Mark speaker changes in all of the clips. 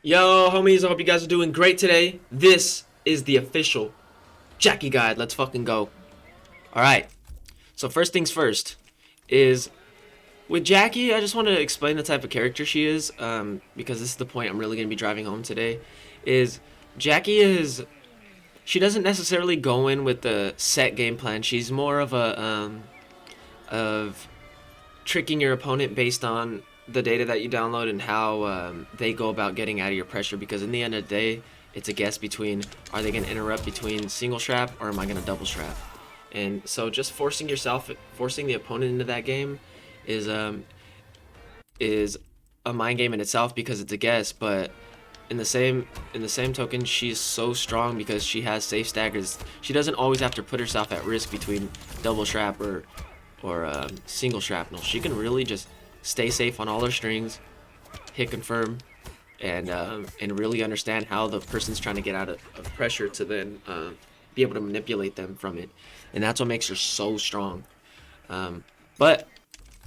Speaker 1: Yo, homies, I hope you guys are doing great today. This is the official Jaqui guide. Let's fucking go. Alright, so first things first is with Jaqui, I just want to explain the type of character she is, because this is the point I'm really going to be driving home today. Is Jaqui is, she doesn't necessarily go in with the set game plan. She's more of of tricking your opponent based on the data that you download and how they go about getting out of your pressure, because in the end of the day it's a guess between, are they going to interrupt between single strap or am I going to double strap. And so just forcing the opponent into that game is a mind game in itself, because it's a guess. But in the same token, she's so strong because she has safe staggers. She doesn't always have to put herself at risk between double strap or single shrapnel. She can really just stay safe on all her strings, hit confirm, and really understand how the person's trying to get out of pressure to then be able to manipulate them from it. And that's what makes her so strong. But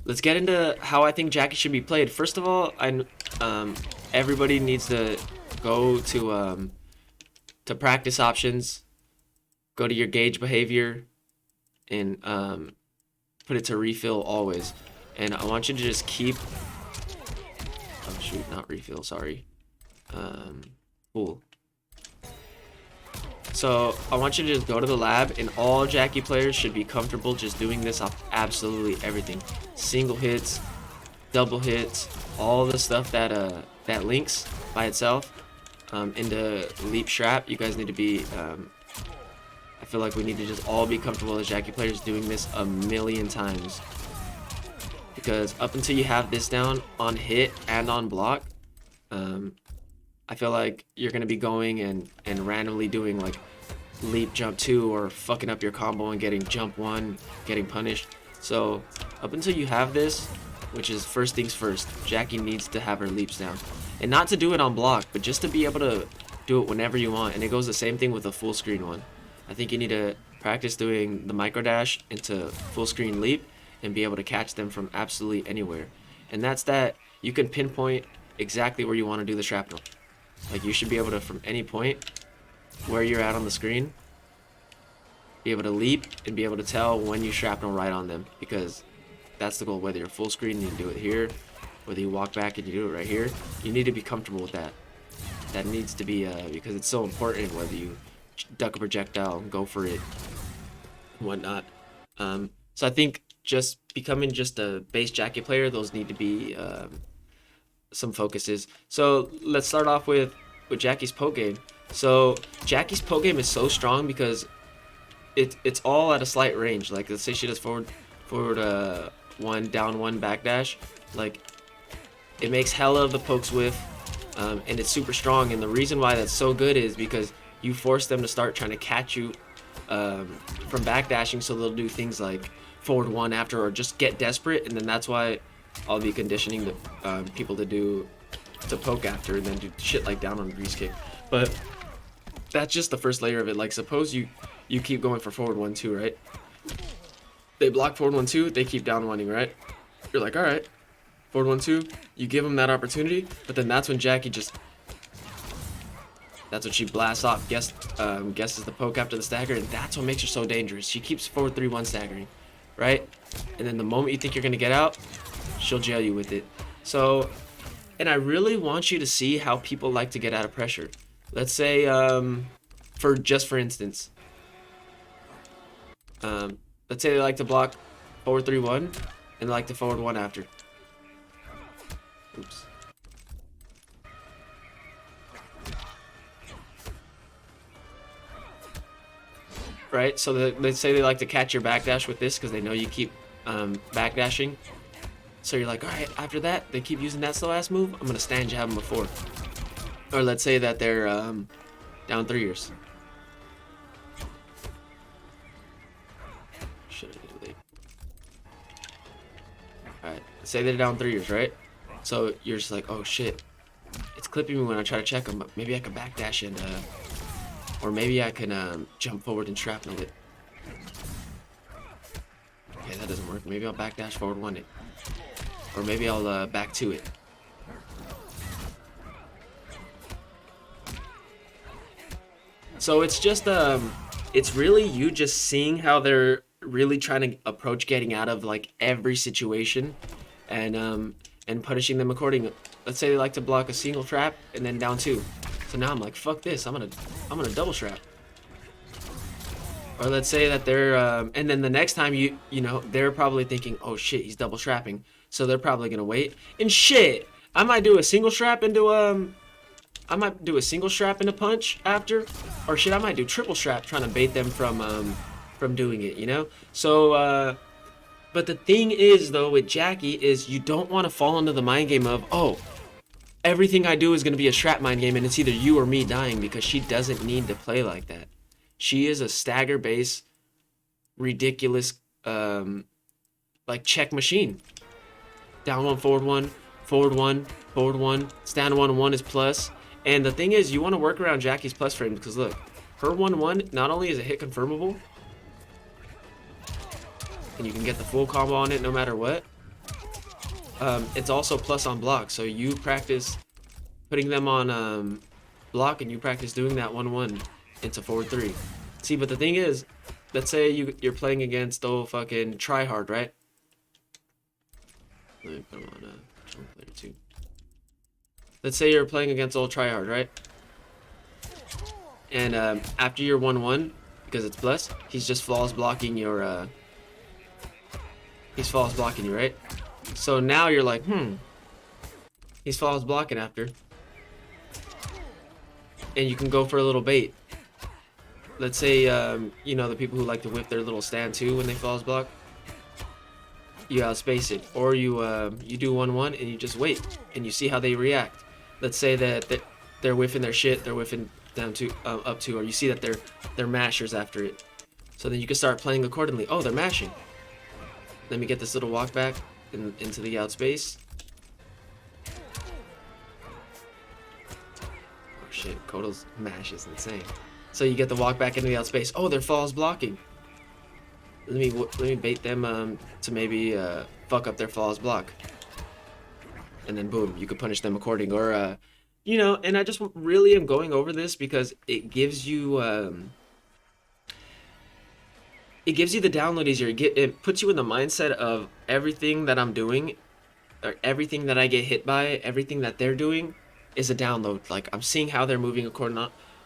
Speaker 1: let's get into how I think Jaqui should be played. First of all, everybody needs to go to practice options, go to your gauge behavior, and put it to refill always. And I want you to just keep, oh shoot, not refill, sorry. Cool. So I want you to just go to the lab, and all Jaqui players should be comfortable just doing this off absolutely everything. Single hits, double hits, all the stuff that that links by itself into leap strap. You guys need to be, I feel like we need to just all be comfortable as Jaqui players doing this a million times. Because up until you have this down on hit and on block, I feel like you're going to be going and randomly doing like leap jump 2 or fucking up your combo and getting jump 1, getting punished. So up until you have this, which is first things first, Jaqui needs to have her leaps down. And not to do it on block, but just to be able to do it whenever you want. And it goes the same thing with a full screen one. I think you need to practice doing the micro dash into full screen leap and be able to catch them from absolutely anywhere. And that's that you can pinpoint exactly where you want to do the shrapnel. Like, you should be able to, from any point where you're at on the screen, be able to leap and be able to tell when you shrapnel right on them, because that's the goal. Whether you're full screen, you can do it here, whether you walk back and you do it right here, you need to be comfortable with that. That needs to be, because it's so important, whether you duck a projectile, go for it, whatnot. So I think just becoming just a base Jaqui player, those need to be some focuses. So let's start off with Jacqui's poke game. So Jacqui's poke game is so strong because it's all at a slight range. Like, let's say she does forward 1, down 1, backdash. Like, it makes hella of the pokes whiff, and it's super strong. And the reason why that's so good is because you force them to start trying to catch you from backdashing, so they'll do things like forward 1 after, or just get desperate. And then that's why I'll be conditioning the people to poke after, and then do shit like down on grease kick. But that's just the first layer of it. Like, suppose you keep going for forward 1, 2, right? They block forward 1, 2, they keep down 1-ing, right? You're like, all right, forward 1, 2, you give them that opportunity, but then that's when Jaqui that's when she blasts off, guesses the poke after the stagger, and that's what makes her so dangerous. She keeps forward 3, 1 staggering, right? And then the moment you think you're gonna get out, she'll jail you with it. So, and I really want you to see how people like to get out of pressure. Let's say, for instance, let's say they like to block forward 3, 1, and they like to forward 1 after. Oops. Right, so let's say they like to catch your backdash with this because they know you keep backdashing. So you're like, all right, after that, they keep using that slow ass move, I'm gonna stand jab them before. Or let's say that they're down 3ers. Should I do Alright, say they're down 3ers, right? So you're just like, oh shit, it's clipping me when I try to check them, but maybe I can backdash and or maybe I can jump forward and shrapnel it. Okay, that doesn't work. Maybe I'll backdash forward 1 it. Or maybe I'll back to it. So it's really you just seeing how they're really trying to approach getting out of like every situation, and punishing them accordingly. Let's say they like to block a single trap and then down two. So now I'm like, fuck this, I'm gonna double trap. Or let's say that they're and then the next time you know they're probably thinking, oh shit, he's double trapping, so they're probably gonna wait. And shit, I might do a single strap into I might do a single strap into punch after, or shit, I might do triple strap trying to bait them from doing it, you know. So but the thing is though with Jaqui is you don't want to fall into the mind game of, oh, everything I do is gonna be a strap mind game and it's either you or me dying, because she doesn't need to play like that. She is a stagger base, ridiculous, like check machine. Down one, forward one, forward one, forward one. Stand 1-1 is plus. And the thing is, you want to work around Jacqui's plus frame because look, her 1-1 not only is a hit confirmable, and you can get the full combo on it no matter what. It's also plus on block, so you practice putting them on block, and you practice doing that 1-1 into forward 3. See, but the thing is, let's say you're playing against old fucking tryhard, right? Let me put him on player 2. Let's say you're playing against old tryhard, right? And after your 1-1, because it's plus, he's just flawless blocking your he's flawless blocking you, right? So now you're like, he's flawless blocking after, and you can go for a little bait. Let's say, you know, the people who like to whip their little stand too when they flawless block, you outspace it, or you do 1-1 and you just wait and you see how they react. Let's say that they're whiffing their shit, they're whiffing down to up to, or you see that they're mashers after it. So then you can start playing accordingly. Oh, they're mashing. Let me get this little walk back into the outspace. Oh shit, Kodo's mash is insane. So you get the walk back into the outspace. Oh, they're falls blocking. Let me bait them to maybe fuck up their falls block, and then boom, you could punish them according. Or you know, and I just really am going over this because it gives you the download easier. It puts you in the mindset of everything that I'm doing, or everything that I get hit by, everything that they're doing is a download. Like I'm seeing how they're moving according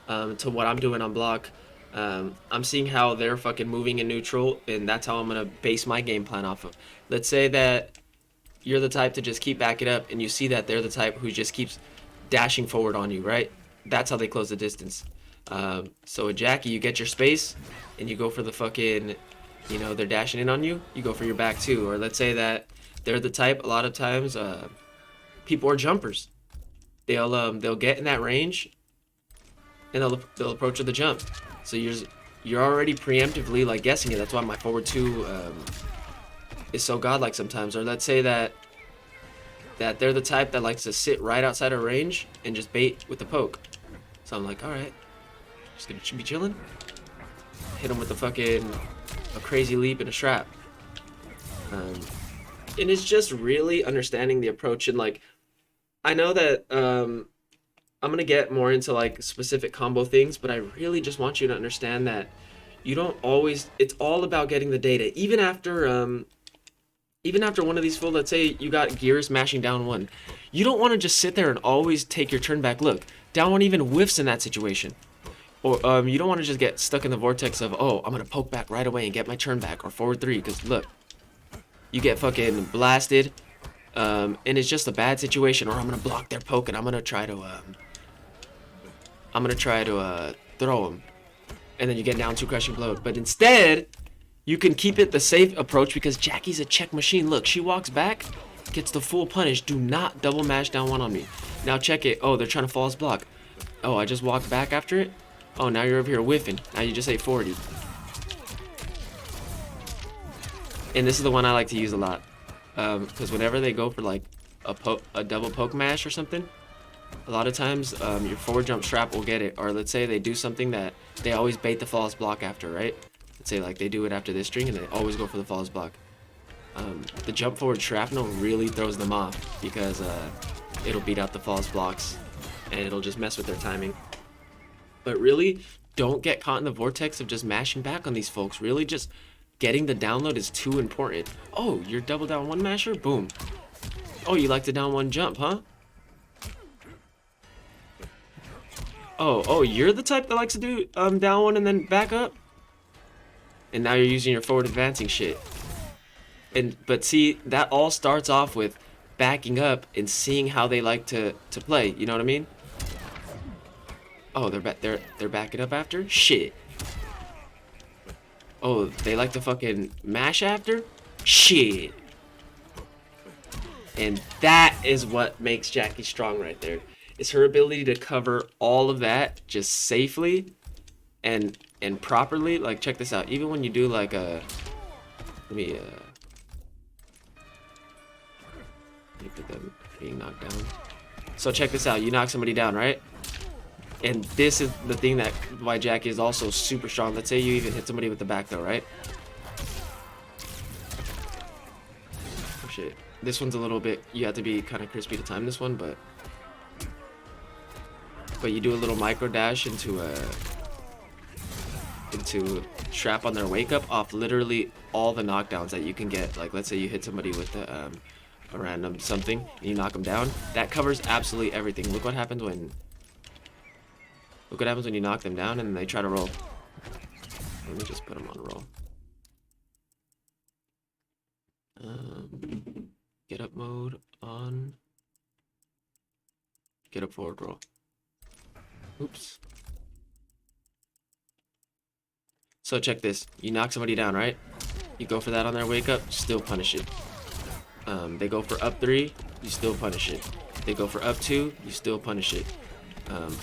Speaker 1: to what I'm doing on block. I'm seeing how they're fucking moving in neutral, and that's how I'm gonna base my game plan off of. Let's say that you're the type to just keep back it up, and you see that they're the type who just keeps dashing forward on you, right? That's how they close the distance. So with Jaqui, you get your space, and you go for the fucking, you know, they're dashing in on you, you go for your back too. Or let's say that they're the type, a lot of times, people are jumpers. They'll get in that range, and they'll approach with the jump. So you're already preemptively like guessing it. That's why my forward 2 is so godlike sometimes. Or let's say that they're the type that likes to sit right outside of range and just bait with the poke. So I'm like, all right, just gonna be chilling. Hit him with a crazy leap and a strap. And it's just really understanding the approach. And like, I know that I'm gonna get more into like specific combo things, but I really just want you to understand that you don't always, it's all about getting the data. Even after one of these full, let's say you got gears mashing down 1, you don't want to just sit there and always take your turn back. Look, down 1 even whiffs in that situation. Or you don't want to just get stuck in the vortex of, oh, I'm gonna poke back right away and get my turn back, or forward 3, because look, you get fucking blasted, and it's just a bad situation. Or I'm gonna block their poke and I'm gonna try to throw him, and then you get down 2 crushing blow. But instead, you can keep it the safe approach because Jacqui's a check machine. Look, she walks back, gets the full punish. Do not double mash down 1 on me. Now check it. Oh, they're trying to false block. Oh, I just walked back after it. Oh, now you're over here whiffing. Now you just ate 40. And this is the one I like to use a lot, because whenever they go for like a double poke mash or something, a lot of times your forward jump strap will get it. Or let's say they do something that they always bait the false block after, right? Let's say like they do it after this string and they always go for the false block. The jump forward shrapnel really throws them off because it'll beat out the false blocks and it'll just mess with their timing. But really, don't get caught in the vortex of just mashing back on these folks. Really, just getting the download is too important. Oh, you're double down one masher? Boom. Oh, you like to down one jump, huh? Oh, you're the type that likes to do down one and then back up? And now you're using your forward advancing shit. But see, that all starts off with backing up and seeing how they like to play. You know what I mean? Oh, they're backing up after? Shit. Oh, they like to fucking mash after? Shit. And that is what makes Jaqui strong right there. Is her ability to cover all of that just safely and properly. Like, check this out. Even when you do like a, let me put them being knocked down. So check this out. You knock somebody down, right? And this is the thing that why Jaqui is also super strong. Let's say you even hit somebody with the back though, right? Oh shit. This one's a little bit, you have to be kind of crispy to time this one, but you do a little micro dash into trap on their wake up off literally all the knockdowns that you can get. Like, let's say you hit somebody with a random something and you knock them down. That covers absolutely everything. Look what happens when you knock them down and they try to roll. Let me just put them on roll. Get up mode on. Get up forward roll. Oops. So check this. You knock somebody down, right? You go for that on their wake up, still punish it. They go for up 3, you still punish it. They go for up 2, you still punish it.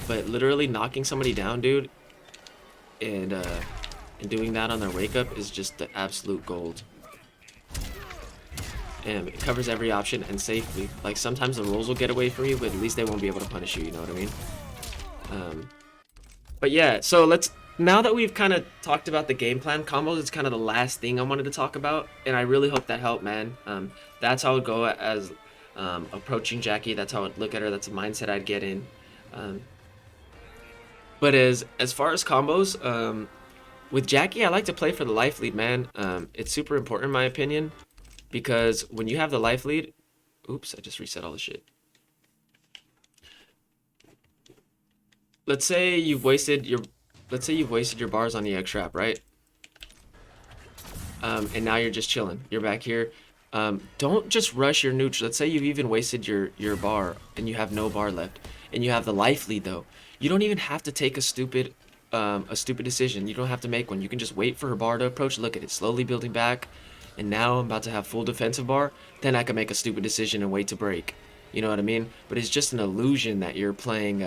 Speaker 1: But literally knocking somebody down, dude, and doing that on their wake up is just the absolute gold. And it covers every option and safely. Like, sometimes the rolls will get away from you, but at least they won't be able to punish you, you know what I mean? But yeah, so now that we've kind of talked about the game plan, combos is kind of the last thing I wanted to talk about, and I really hope that helped, man. That's how I would go as approaching Jaqui. That's how I'd look at her. That's a mindset I'd get in. But as far as combos, with Jaqui, I like to play for the life lead, man. It's super important in my opinion, because when you have the life lead, oops, I just reset all the shit. Let's say you've wasted your bars on the X trap, right? And now you're just chilling. You're back here. Don't just rush your neutral. Let's say you've even wasted your bar and you have no bar left, and you have the life lead though. You don't even have to take a stupid decision. You don't have to make one. You can just wait for her bar to approach. Look at it, slowly building back, and now I'm about to have full defensive bar. Then I can make a stupid decision and wait to break. You know what I mean? But it's just an illusion that you're playing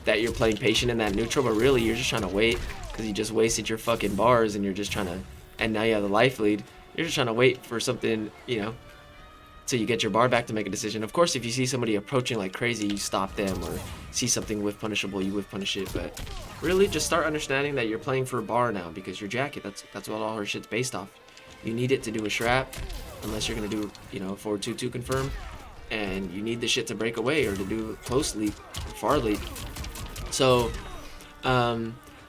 Speaker 1: patient in that neutral, but really you're just trying to wait because you just wasted your fucking bars and you're just trying to, and now you have the life lead. You're just trying to wait for something, you know, till you get your bar back to make a decision. Of course, if you see somebody approaching like crazy, you stop them, or see something whiff punishable, you whiff punish it. But really, just start understanding that you're playing for a bar now because you're Jaqui. That's what all her shit's based off. You need it to do a strap, unless you're gonna do, you know, forward 2-2 confirm, and you need the shit to break away or to do close lead, far lead. So,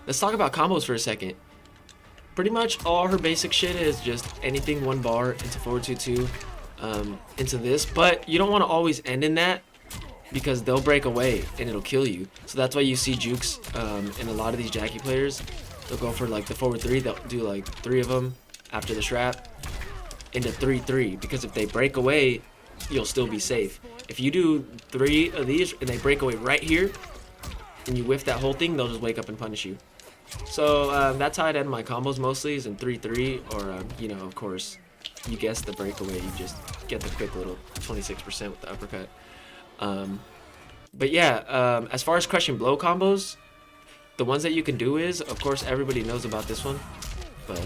Speaker 1: let's talk about combos for a second. Pretty much all her basic shit is just anything 1 bar into forward 2-2, into this. But you don't want to always end in that, because they'll break away and it'll kill you. So that's why you see jukes in a lot of these Jaqui players. They'll go for like the forward 3. They'll do like 3 of them after the strap into 3-3, because if they break away, you'll still be safe. If you do 3 of these and they break away right here, and you whiff that whole thing, they'll just wake up and punish you. So that's how I'd end my combos mostly, is in 3-3, or you know, of course, you guessed the breakaway, you just get the quick little 26% with the uppercut. But yeah, as far as crushing blow combos, the ones that you can do is, of course, everybody knows about this one, but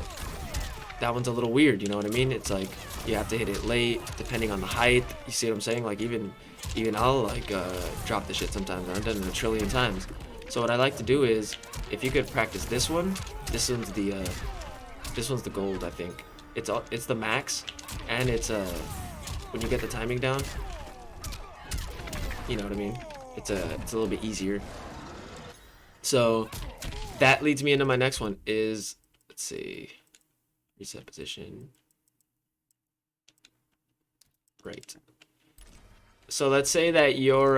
Speaker 1: that one's a little weird, you know what I mean? It's like, you have to hit it late, depending on the height. You see what I'm saying? Like, even I'll like drop the shit sometimes. I've done it a trillion times. So what I like to do is, if you could practice this one's the gold, I think. It's the max, and it's when you get the timing down, you know what I mean? It's a little bit easier. So that leads me into my next one is, let's see, reset position. Right. So let's say that you're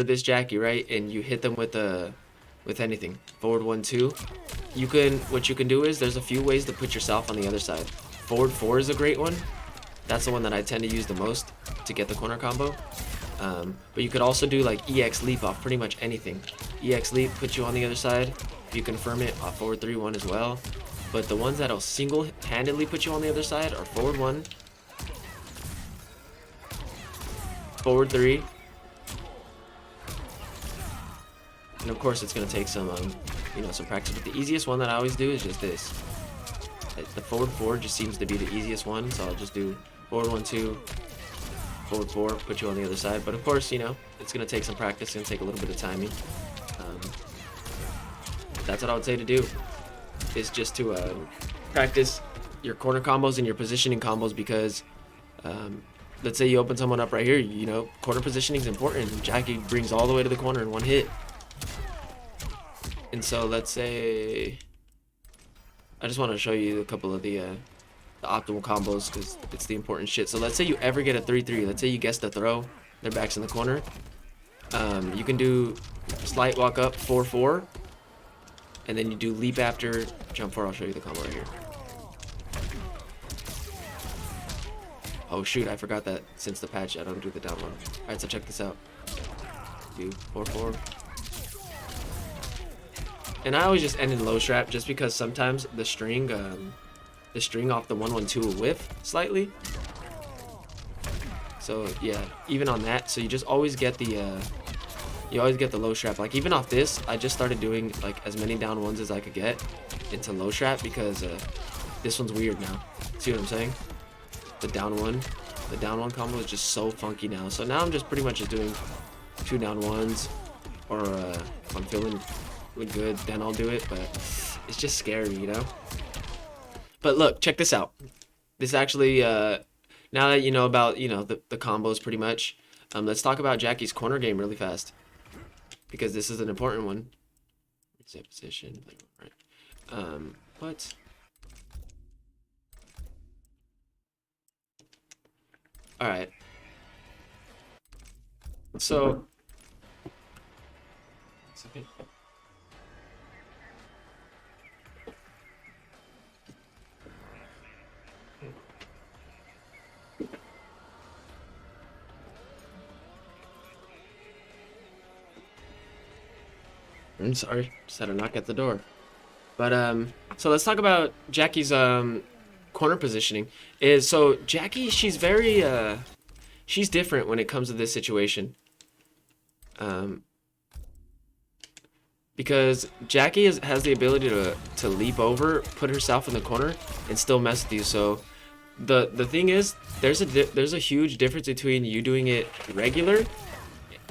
Speaker 1: this Jaqui, right? And you hit them with anything. Forward 1-2. What you can do is there's a few ways to put yourself on the other side. Forward 4 is a great one. That's the one that I tend to use the most to get the corner combo. But you could also do like EX leap off pretty much anything. EX leap puts you on the other side. You confirm it off forward 3-1 as well. But the ones that'll single-handedly put you on the other side are forward 1, forward 3, and of course it's gonna take some some practice. But the easiest one that I always do is just this. The forward 4 just seems to be the easiest one, so I'll just do forward 1-2, forward 4, put you on the other side. But of course, it's gonna take some practice, it's gonna take a little bit of timing. That's what I would say to do, is just to practice your corner combos and your positioning combos, because let's say you open someone up right here, corner positioning is important. Jaqui brings all the way to the corner in one hit. And so let's say, I just want to show you a couple of the optimal combos, because it's the important shit. So let's say you ever get a 3-3. Let's say you guess the throw, their back's in the corner. You can do slight walk up 4-4, and then you do leap after jump 4. I'll show you the combo right here. Oh shoot, I forgot that since the patch I don't do the down one. Alright, so check this out. Do 4-4. And I always just end in low strap, just because sometimes the string off the 1-1-2 will whiff slightly. So yeah, even on that, so you just always get the low strap. Like even off this, I just started doing like as many down ones as I could get into low strap, because this one's weird now. See what I'm saying? The down one combo is just so funky now. So now I'm just pretty much just doing 2 down ones, or if I'm feeling good, then I'll do it. But it's just scary, But look, check this out. This actually, now that you know about the combos pretty much, let's talk about Jacqui's corner game really fast, because this is an important one. Reset position, right? What? All right. So. Okay. I'm sorry, just had a knock at the door. But so let's talk about Jacqui's corner positioning. So Jaqui, she's very she's different when it comes to this situation. Because Jaqui has the ability to leap over, put herself in the corner, and still mess with you. So the thing is, there's a huge difference between you doing it regular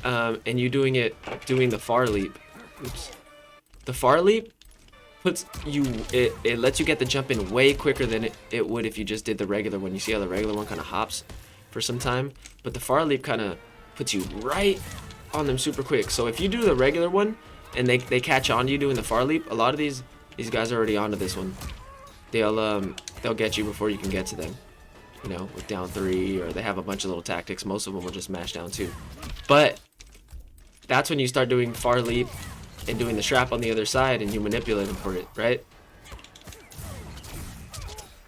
Speaker 1: and you doing the far leap. Oops. The far leap it lets you get the jump in way quicker than it would if you just did the regular one. You see how the regular one kind of hops for some time, but the far leap kind of puts you right on them super quick. So if you do the regular one and they catch on to you doing the far leap, a lot of these guys are already onto this one. They'll get you before you can get to them, with down 3, or they have a bunch of little tactics. Most of them will just mash down 2. But that's when you start doing far leap and doing the strap on the other side, and you manipulate them for it, right?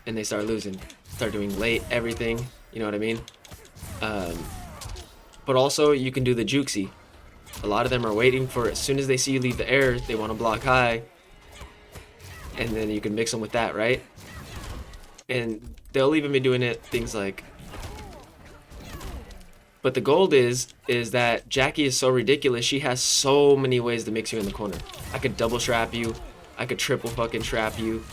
Speaker 1: And they start losing. Start doing late everything, you know what I mean? But also, you can do the jukesy. A lot of them are waiting for, as soon as they see you leave the air, they want to block high. And then you can mix them with that, right? And they'll even be doing things like... But the gold is that Jaqui is so ridiculous. She has so many ways to mix you in the corner. I could double strap you. I could triple fucking trap you.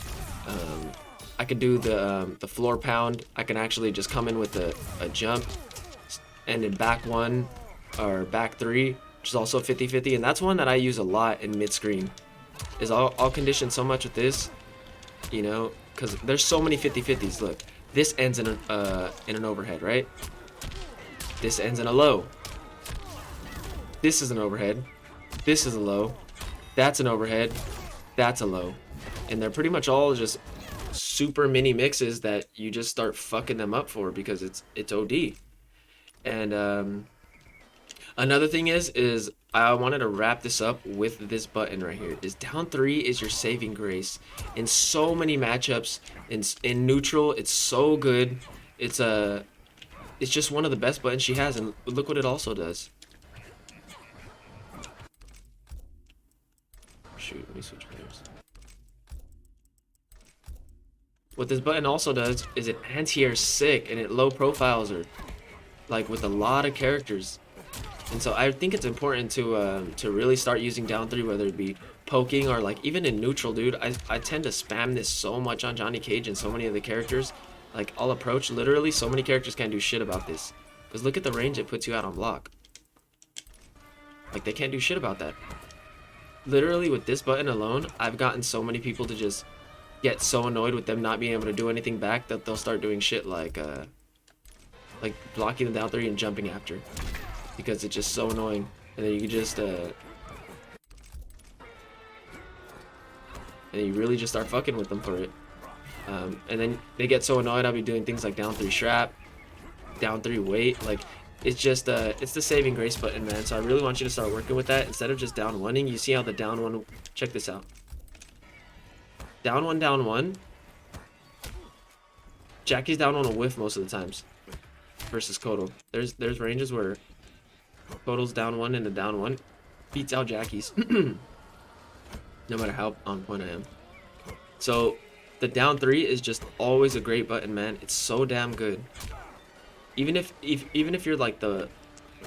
Speaker 1: I could do the floor pound. I can actually just come in with a jump and then back 1 or back 3, which is also 50-50. And that's one that I use a lot in mid-screen. I'll condition so much with this, because there's so many 50-50s. Look, this ends in an overhead, right? This ends in a low. This is an overhead. This is a low. That's an overhead. That's a low. And they're pretty much all just super mini mixes that you just start fucking them up for because it's OD. And another thing is I wanted to wrap this up with this button right here. Is down 3 is your saving grace in so many matchups. In neutral, it's so good. It's just one of the best buttons she has, and look what it also does. Shoot, let me switch players. What this button also does is it anti-air sick, and it low profiles her, like with a lot of characters. And so I think it's important to really start using down 3, whether it be poking or like even in neutral, dude. I tend to spam this so much on Johnny Cage and so many of the characters. Like, I'll approach literally so many characters can't do shit about this. Because look at the range it puts you out on block. Like, they can't do shit about that. Literally with this button alone, I've gotten so many people to just get so annoyed with them not being able to do anything back that they'll start doing shit like blocking the down 3 and jumping after. Because it's just so annoying. And then you can just and you really just start fucking with them for it. And then they get so annoyed. I'll be doing things like down 3 strap, down 3 weight. Like, it's just it's the saving grace button, man. So I really want you to start working with that instead of just down 1ing. You see how the down 1, check this out. Down 1. Jackie's down 1 will whiff most of the times versus Kodo. There's ranges where Kodo's down 1 and the down 1 beats out Jackie's no matter how on point I am. So the down 3 is just always a great button, man. It's so damn good. Even if you're like the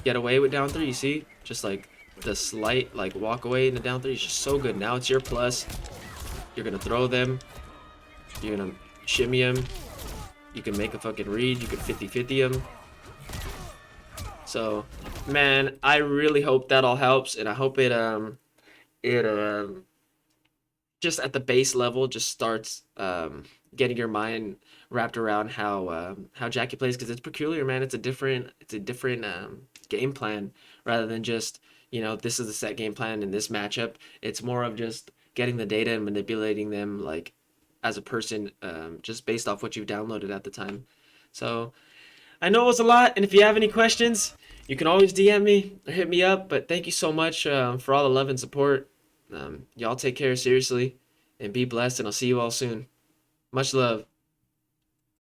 Speaker 1: get away with down 3, you see, just like the slight like walk away in the down 3 is just so good. Now it's your plus. You're gonna throw them. You're gonna shimmy them. You can make a fucking read. You can 50-50 them. So, man, I really hope that all helps, and I hope it just at the base level just starts getting your mind wrapped around how Jackie plays, because it's peculiar, man. It's a different game plan rather than just, you know, this is the set game plan in this matchup. It's more of just getting the data and manipulating them like as a person, just based off what you've downloaded at the time. So I know it was a lot, and if you have any questions, you can always DM me or hit me up. But thank you so much for all the love and support. Y'all take care, seriously, and be blessed, and I'll see you all soon. Much love.